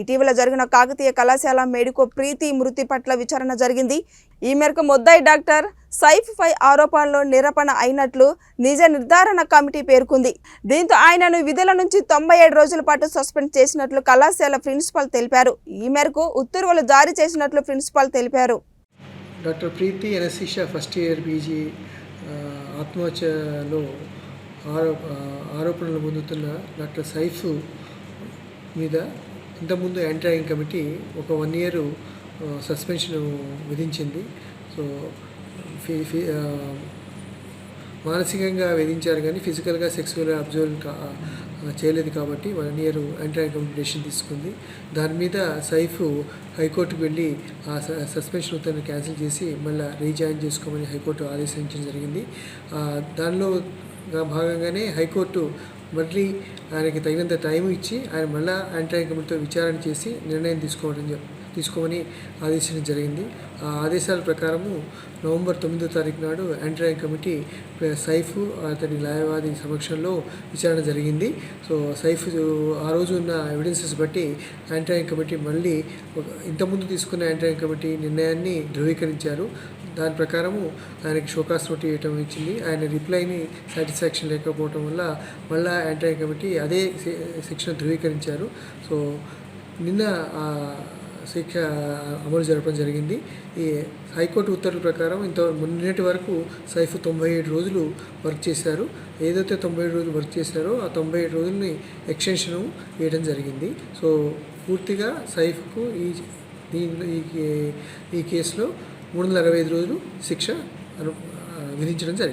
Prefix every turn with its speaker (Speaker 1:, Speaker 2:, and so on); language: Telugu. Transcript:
Speaker 1: ఇటీవల జరిగిన కాకతీయ కళాశాల మేడికో ప్రీతి మృతి పట్ల విచారణ జరిగింది. ఈ మేరకు ముద్దాయి డాక్టర్ సైఫ్పై ఆరోపణలు నిరూపణ అయినట్లు నిజ నిర్ధారణ కమిటీ పేర్కొంది. దీంతో ఆయనను విధుల నుంచి 97 రోజుల పాటు సస్పెండ్ చేసినట్లు కళాశాల ప్రిన్సిపల్ తెలిపారు. ఈ మేరకు ఉత్తర్వులు జారీ చేసినట్లు ప్రిన్సిపల్ తెలిపారు.
Speaker 2: డాక్టర్ ప్రీతి ఎనస్థీషియా ఫస్ట్ ఇయర్ పీజీ ఆత్మహత్యలో ఆరోపణలు పొందుతున్న డాక్టర్ సైఫ్ మీద ఇంతకుముందు యాంటీ ర్యాగింగ్ కమిటీ ఒక 1 year సస్పెన్షన్ విధించింది. సో మానసికంగా విధించారు కానీ ఫిజికల్గా సెక్సువల్గా అబ్జర్వ్ చేయలేదు కాబట్టి 1 year anti ragging committee decision తీసుకుంది. దాని మీద సైఫ్ హైకోర్టుకు వెళ్ళి ఆ సస్పెన్షన్ ఉత్తర్వుని క్యాన్సిల్ చేసి మళ్ళీ రీజాయిన్ చేసుకోమని హైకోర్టు ఆదేశించడం జరిగింది. దానిలో భాగంగానే హైకోర్టు మళ్ళీ ఆయనకి తగినంత టైం ఇచ్చి ఆయన మళ్ళీ యాంటీ ర్యాగింగ్ కమిటీతో విచారణ చేసి నిర్ణయం తీసుకోమని ఆదేశించడం జరిగింది. ఆ ఆదేశాల ప్రకారము నవంబర్ 9వ తారీఖు నాడు యాంటీ ర్యాగింగ్ కమిటీ సైఫ్ అతని న్యాయవాది సమక్షంలో విచారణ జరిగింది. సో సైఫ్ ఆ రోజు ఉన్న ఎవిడెన్సెస్ బట్టి యాంటీ ర్యాగింగ్ కమిటీ మళ్ళీ ఇంతకుముందు తీసుకున్న యాంటీ ర్యాగింగ్ కమిటీ నిర్ణయాన్ని ధృవీకరించారు. దాని ప్రకారము ఆయనకి షోకాస్ నోట్ ఇవ్వటం ఇచ్చింది. ఆయన రిప్లైని సాటిస్ఫాక్షన్ లేకపోవటం వల్ల మళ్ళీ యాంటీ ర్యాగింగ్ కమిటీ అదే శిక్షను ధృవీకరించారు. సో నిన్న శిక్ష అమలు జరపడం జరిగింది. ఈ హైకోర్టు ఉత్తర్వుల ప్రకారం నిన్నటి వరకు సైఫ్ 97 రోజులు వర్క్ చేశారు. ఏదైతే 97 రోజులు వర్క్ చేశారో ఆ 97 రోజులని ఎక్స్టెన్షన్ వేయడం జరిగింది. సో పూర్తిగా సైఫ్కు ఈ కేసులో 365 రోజులు శిక్ష విధించడం జరిగింది.